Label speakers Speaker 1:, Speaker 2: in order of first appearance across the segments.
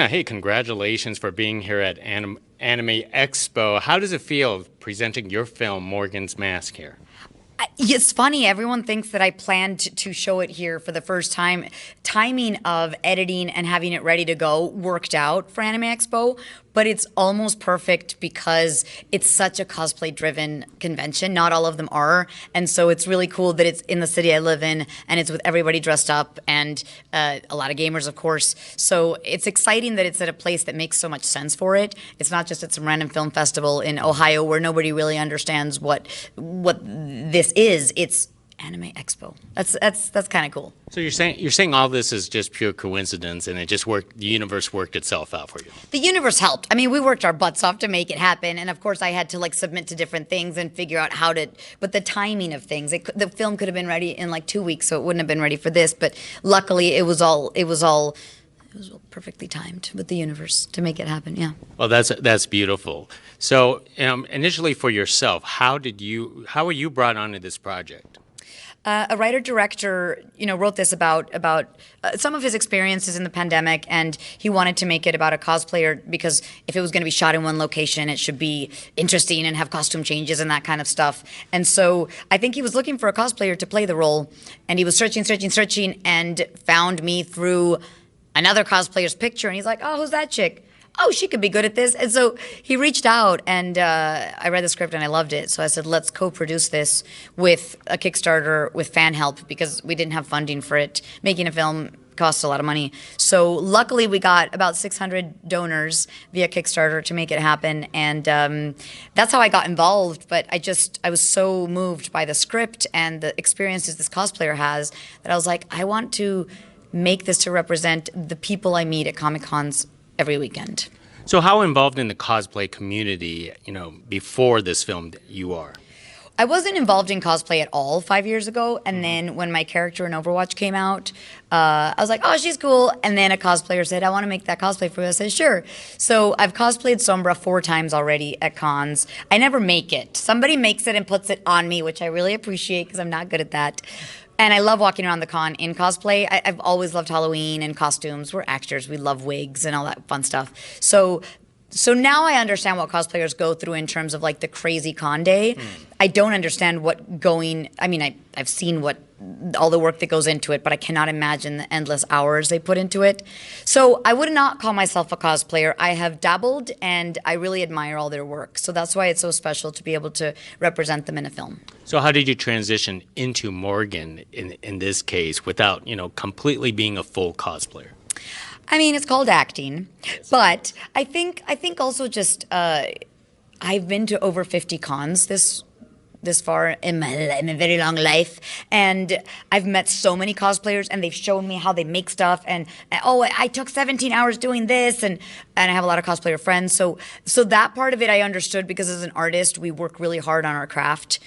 Speaker 1: Carolina, hey, congratulations for being here at Anime Expo. How does it feel presenting your film, Morgan's Mask, here?
Speaker 2: It's funny, everyone thinks that I planned to show it here for the first time. Timing of editing and having it ready to go worked out for Anime Expo, but it's almost perfect because it's such a cosplay-driven convention. Not all of them are, and so it's really cool that it's in the city I live in, and it's with everybody dressed up, and a lot of gamers, of course. So it's exciting that it's at a place that makes so much sense for it. It's not just at some random film festival in Ohio where nobody really understands what this is. It's Anime Expo. That's kind of cool.
Speaker 1: So you're saying all this is just pure coincidence, and it just worked. The universe worked itself out for you.
Speaker 2: The universe helped. I mean, we worked our butts off to make it happen, and of course, I had to like submit to different things and figure out how to. But the timing of things, the film could have been ready in like 2 weeks, so it wouldn't have been ready for this. But luckily, it was all perfectly timed with the universe to make it happen. Yeah.
Speaker 1: Well, that's beautiful. So initially, for yourself, how were you brought onto this project?
Speaker 2: A writer-director, wrote this about some of his experiences in the pandemic, and he wanted to make it about a cosplayer because if it was going to be shot in one location, it should be interesting and have costume changes and that kind of stuff. And so I think he was looking for a cosplayer to play the role, and he was searching, and found me through another cosplayer's picture, and he's like, "Oh, who's that chick? Oh, she could be good at this." And so he reached out, and I read the script and I loved it. So I said, let's co-produce this with a Kickstarter with fan help because we didn't have funding for it. Making a film costs a lot of money. So luckily we got about 600 donors via Kickstarter to make it happen. And that's how I got involved. But I was so moved by the script and the experiences this cosplayer has that I was like, I want to make this to represent the people I meet at Comic-Cons every weekend.
Speaker 1: So how involved in the cosplay community, before this film you are?
Speaker 2: I wasn't involved in cosplay at all 5 years ago, and then when my character in Overwatch came out, I was like, oh, she's cool, and then a cosplayer said, I want to make that cosplay for you. I said, sure. So I've cosplayed Sombra 4 times already at cons. I never make it. Somebody makes it and puts it on me, which I really appreciate because I'm not good at that. And I love walking around the con in cosplay. I've always loved Halloween and costumes. We're actors. We love wigs and all that fun stuff. So now I understand what cosplayers go through in terms of like the crazy con day. I don't understand I've seen all the work that goes into it, but I cannot imagine the endless hours they put into it. So I would not call myself a cosplayer. I have dabbled, and I really admire all their work. So that's why it's so special to be able to represent them in a film.
Speaker 1: So how did you transition into Morgan in this case without, completely being a full cosplayer?
Speaker 2: I mean, it's called acting, but I think also just I've been to over 50 cons this far in my very long life, and I've met so many cosplayers, and they've shown me how they make stuff, and I took 17 hours doing this, and I have a lot of cosplayer friends, so that part of it I understood because as an artist we work really hard on our craft.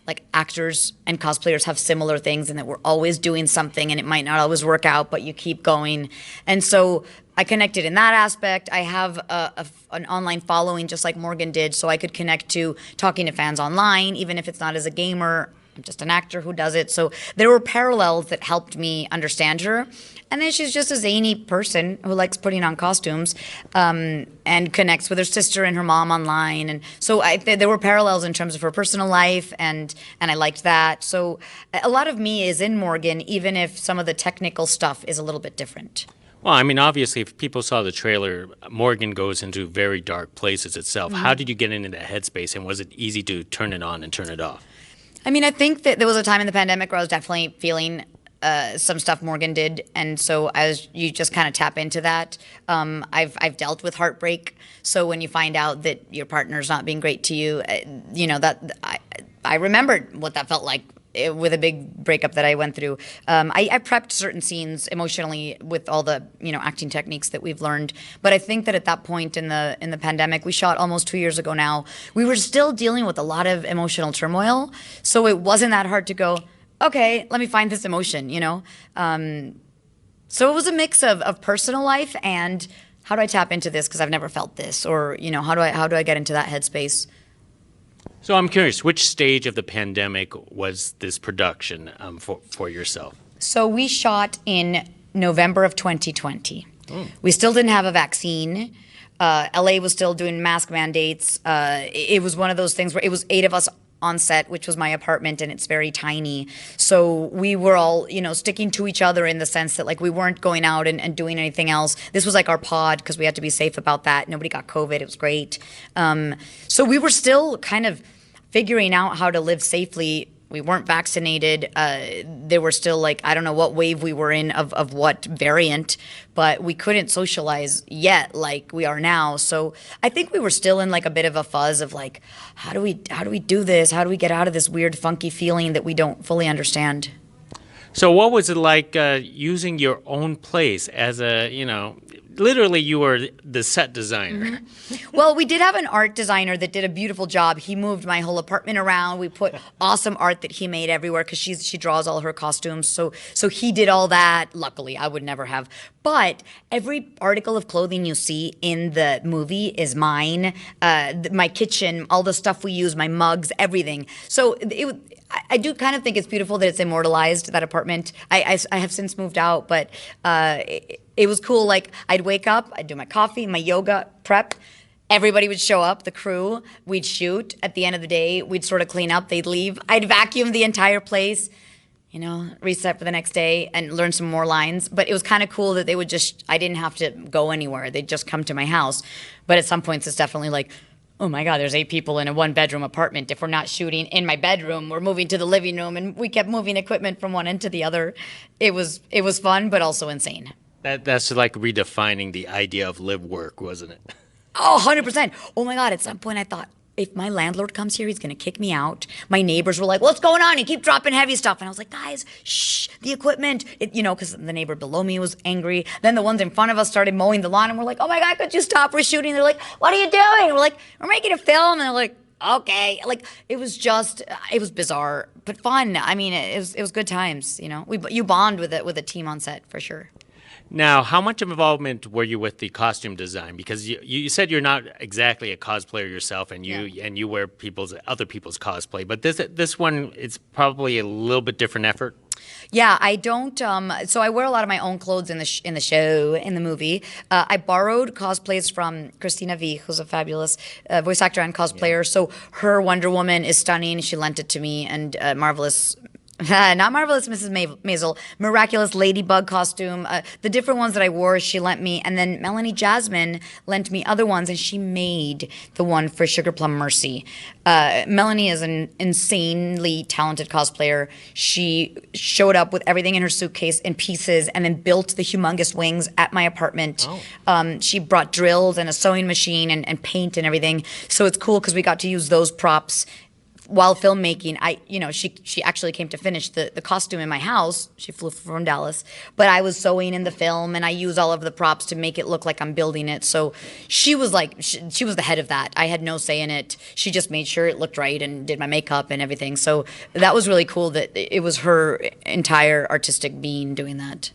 Speaker 2: Like actors and cosplayers have similar things in that we're always doing something and it might not always work out, but you keep going. And so I connected in that aspect. I have an online following just like Morgan did, so I could connect to talking to fans online, even if it's not as a gamer. I'm just an actor who does it. So there were parallels that helped me understand her. And then she's just a zany person who likes putting on costumes and connects with her sister and her mom online. And so there were parallels in terms of her personal life, and I liked that. So a lot of me is in Morgan, even if some of the technical stuff is a little bit different.
Speaker 1: Well, I mean, obviously, if people saw the trailer, Morgan goes into very dark places itself. How did you get into that headspace, and was it easy to turn it on and turn it off?
Speaker 2: I mean, I think that there was a time in the pandemic where I was definitely feeling some stuff Morgan did, and so you just kind of tap into that. I've dealt with heartbreak, so when you find out that your partner's not being great to you, that I remembered what that felt like with a big breakup that I went through. I prepped certain scenes emotionally with all the acting techniques that we've learned, but I think that at that point in the pandemic, we shot almost 2 years ago now, we were still dealing with a lot of emotional turmoil, so it wasn't that hard to go, okay, let me find this emotion, so it was a mix of personal life and how do I tap into this because I've never felt this, or how do I get into that headspace.
Speaker 1: So I'm curious, which stage of the pandemic was this production for yourself?
Speaker 2: So we shot in November of 2020. We still didn't have a vaccine. LA was still doing mask mandates. It was one of those things where it was 8 of us on set, which was my apartment, and it's very tiny. So we were all, sticking to each other in the sense that like we weren't going out and doing anything else. This was like our pod because we had to be safe about that. Nobody got COVID. It was great. So we were still kind of figuring out how to live safely. We weren't vaccinated. There were still like, I don't know what wave we were in of what variant, but we couldn't socialize yet like we are now. So I think we were still in like a bit of a fuzz of like, how do we do this? How do we get out of this weird, funky feeling that we don't fully understand?
Speaker 1: So what was it like using your own place as literally you were the set designer?
Speaker 2: Well, we did have an art designer that did a beautiful job. He moved my whole apartment around. We put awesome art that he made everywhere because she draws all her costumes. So he did all that. Luckily, I would never have. But every article of clothing you see in the movie is mine. My kitchen, all the stuff we use, my mugs, everything. So I do kind of think it's beautiful that it's immortalized, that apartment. I have since moved out, but it was cool. Like, I'd wake up, I'd do my coffee, my yoga, prep. Everybody would show up, the crew. We'd shoot. At the end of the day, we'd sort of clean up. They'd leave. I'd vacuum the entire place, reset for the next day and learn some more lines. But it was kind of cool that I didn't have to go anywhere. They'd just come to my house. But at some points, it's definitely like, oh my God, there's 8 people in a 1-bedroom apartment. If we're not shooting in my bedroom, we're moving to the living room, and we kept moving equipment from one end to the other. It was fun, but also insane.
Speaker 1: That's like redefining the idea of live work, wasn't it?
Speaker 2: Oh, 100%. Oh my God, at some point I thought, if my landlord comes here, he's going to kick me out. My neighbors were like, what's going on? You keep dropping heavy stuff. And I was like, guys, shh, the equipment. Because the neighbor below me was angry. Then the ones in front of us started mowing the lawn, and we're like, oh my God, could you stop? We're shooting. They're like, what are you doing? We're like, we're making a film. And they're like, okay. Like, it was bizarre, but fun. I mean, it was good times, You bond with a team on set, for sure.
Speaker 1: Now, how much of involvement were you with the costume design? Because you said you're not exactly a cosplayer yourself, and you wear other people's cosplay. But this one, it's probably a little bit different effort.
Speaker 2: Yeah, I don't. So I wear a lot of my own clothes in the movie. I borrowed cosplays from Christina V, who's a fabulous voice actor and cosplayer. Yeah. So her Wonder Woman is stunning. She lent it to me, and marvelous. Not Marvelous Mrs. Maisel, Miraculous Ladybug costume. The different ones that I wore, she lent me. And then Melanie Jasmine lent me other ones, and she made the one for Sugar Plum Mercy. Melanie is an insanely talented cosplayer. She showed up with everything in her suitcase in pieces and then built the humongous wings at my apartment. Oh. She brought drills and a sewing machine and paint and everything. So it's cool because we got to use those props while filmmaking. She actually came to finish the costume in my house. She flew from Dallas, but I was sewing in the film, and I use all of the props to make it look like I'm building it. So she was like, she was the head of that. I had no say in it. She just made sure it looked right and did my makeup and everything. So that was really cool that it was her entire artistic being doing that.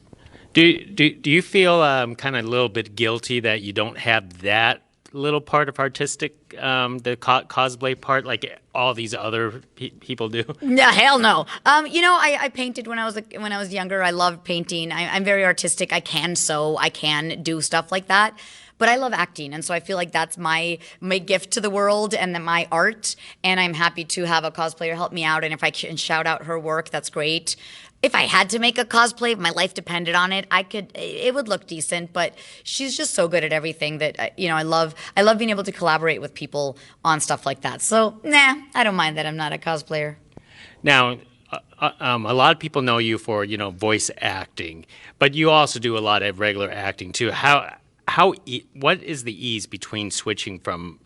Speaker 1: Do you feel kind of a little bit guilty that you don't have that little part of artistic, the cosplay part, like all these other people do?
Speaker 2: No, hell no. I painted when I was younger. I loved painting. I'm very artistic. I can sew. I can do stuff like that. But I love acting, and so I feel like that's my gift to the world and my art. And I'm happy to have a cosplayer help me out. And if I can shout out her work, that's great. If I had to make a cosplay, if my life depended on it, it would look decent, but she's just so good at everything that, I love being able to collaborate with people on stuff like that. So, I don't mind that I'm not a cosplayer.
Speaker 1: Now, a lot of people know you for, voice acting, but you also do a lot of regular acting too. What is the ease between switching from,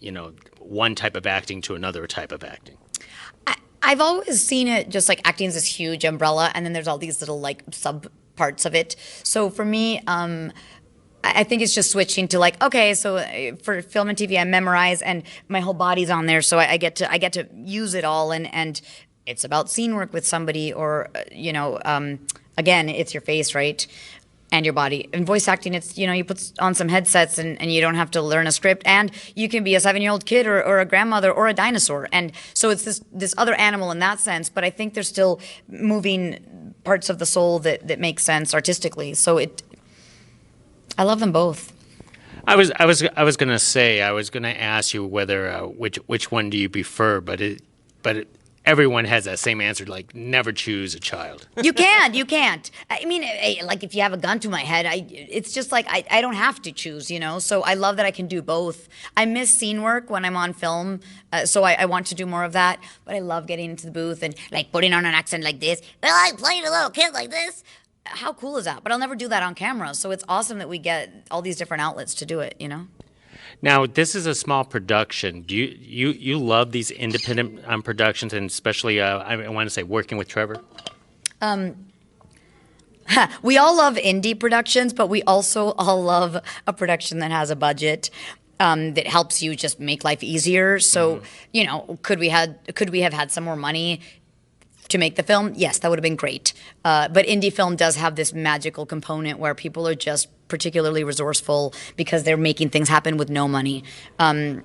Speaker 1: one type of acting to another type of acting?
Speaker 2: I've always seen it just like acting is this huge umbrella, and then there's all these little like sub parts of it. So for me, I think it's just switching to like, okay, so for film and TV, I memorize, and my whole body's on there, so I get to use it all, and it's about scene work with somebody, or again, it's your face, right? And your body. In voice acting, it's, you put on some headsets and you don't have to learn a script, and you can be a 7-year-old kid or a grandmother or a dinosaur. And so it's this other animal in that sense, but I think there's still moving parts of the soul that make sense artistically. So I love them both.
Speaker 1: I was gonna ask you whether which one do you prefer, everyone has that same answer, like never choose a child.
Speaker 2: You can't. I mean, like if you have a gun to my head, it's just like I don't have to choose, you know. So I love that I can do both. I miss scene work when I'm on film, so I want to do more of that. But I love getting into the booth and like putting on an accent like this. Well, I playing a little kid like this. How cool is that? But I'll never do that on camera. So it's awesome that we get all these different outlets to do it, you know.
Speaker 1: Now, this is a small production. Do you love these independent productions, and especially I want to say working with Trevor?
Speaker 2: We all love indie productions, but we also all love a production that has a budget. That helps you just make life easier. So, you know, could we have had some more money to make the film? Yes, that would have been great. But indie film does have this magical component where people are just particularly resourceful because they're making things happen with no money. On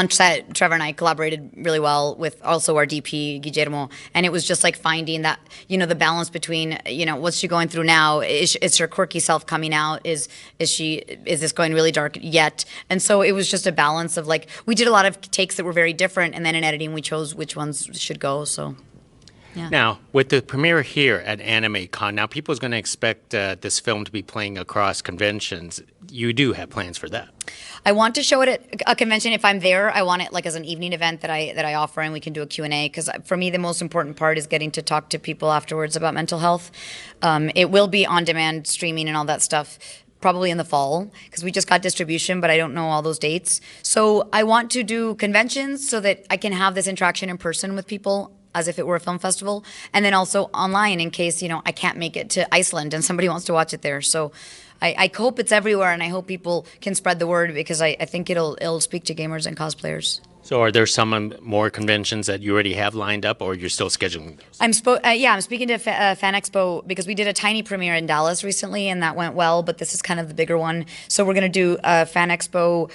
Speaker 2: set, Trevor and I collaborated really well with also our DP, Guillermo, and it was just like finding that, you know, the balance between, you know, what's she going through now? Is her quirky self coming out? Is this going really dark yet? And so it was just a balance of like, we did a lot of takes that were very different, and then in editing we chose which ones should go, so. Yeah.
Speaker 1: Now, with the premiere here at Anime Con, now people's going to expect this film to be playing across conventions. You do have plans for that.
Speaker 2: I want to show it at a convention. If I'm there, I want it like as an evening event that I offer, and we can do a Q&A, because for me the most important part is getting to talk to people afterwards about mental health. It will be on demand streaming and all that stuff probably in the fall, because we just got distribution, but I don't know all those dates. So I want to do conventions so that I can have this interaction in person with people as if it were a film festival, and then also online in case, you know, I can't make it to Iceland and somebody wants to watch it there. So I hope it's everywhere, and I hope people can spread the word, because I think it'll speak to gamers and cosplayers.
Speaker 1: So are there some more conventions that you already have lined up, or you're still scheduling those?
Speaker 2: I'm speaking to Fan Expo, because we did a tiny premiere in Dallas recently, and that went well, but this is kind of the bigger one. So we're going to do Fan Expo,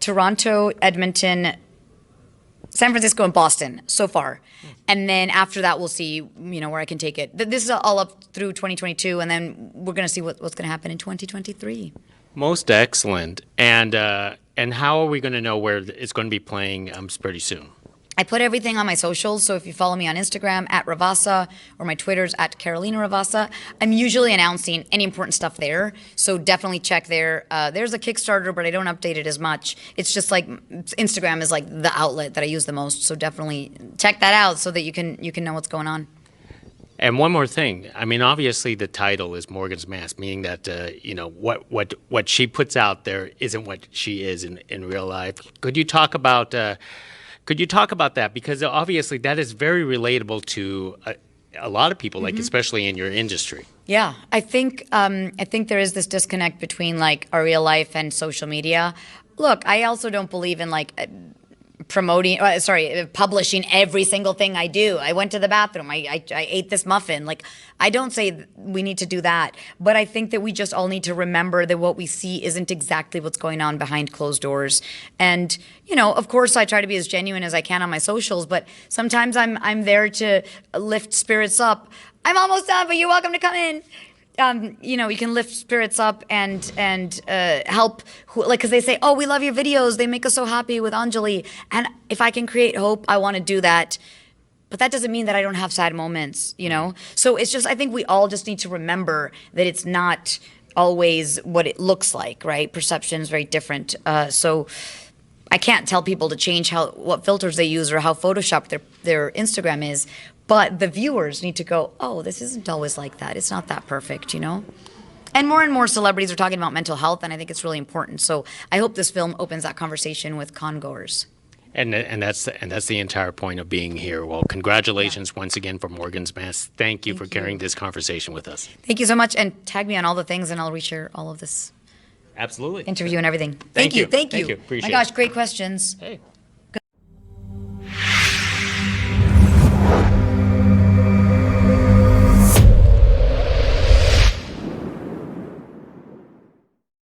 Speaker 2: Toronto, Edmonton, San Francisco, and Boston so far. And then after that, we'll see, you know, where I can take it. This is all up through 2022, and then we're going to see what's going to happen in 2023.
Speaker 1: Most excellent. And how are we going to know where it's going to be playing pretty soon?
Speaker 2: I put everything on my socials, so if you follow me on Instagram at Ravassa, or my Twitter's at Carolina Ravassa, I'm usually announcing any important stuff there, so definitely check there. There's a Kickstarter, but I don't update it as much. It's just like Instagram is like the outlet that I use the most, so definitely check that out so that you can know what's going on.
Speaker 1: And one more thing. I mean, obviously the title is Morgan's Mask, meaning that you know what she puts out there isn't what she is in real life. Could you talk about that? Because obviously that is very relatable to a lot of people, like especially in your industry.
Speaker 2: Yeah, I think there is this disconnect between like our real life and social media. Look, I also don't believe in like publishing every single thing I do. I went to the bathroom. I ate this muffin. Like, I don't say we need to do that, but I think that we just all need to remember that what we see isn't exactly what's going on behind closed doors. And, you know, of course I try to be as genuine as I can on my socials, but sometimes I'm there to lift spirits up. I'm almost done, but you're welcome to come in. You know, you can lift spirits up and help, because they say, oh, we love your videos. They make us so happy with Anjali. And if I can create hope, I want to do that. But that doesn't mean that I don't have sad moments, you know? So it's just, I think we all just need to remember that it's not always what it looks like, right? Perception is very different. So I can't tell people to change what filters they use or how Photoshopped their Instagram is. But the viewers need to go, oh, this isn't always like that. It's not that perfect, you know? And more celebrities are talking about mental health, and I think it's really important. So I hope this film opens that conversation with congoers.
Speaker 1: And that's the entire point of being here. Well, congratulations once again for Morgan's Mask. Thank you for carrying this conversation with us.
Speaker 2: Thank you so much, and tag me on all the things, and I'll reshare all of this.
Speaker 1: Absolutely.
Speaker 2: Interview and everything.
Speaker 1: Thank you.
Speaker 2: Thank you.
Speaker 1: Appreciate
Speaker 2: My gosh, great questions.
Speaker 1: Hey.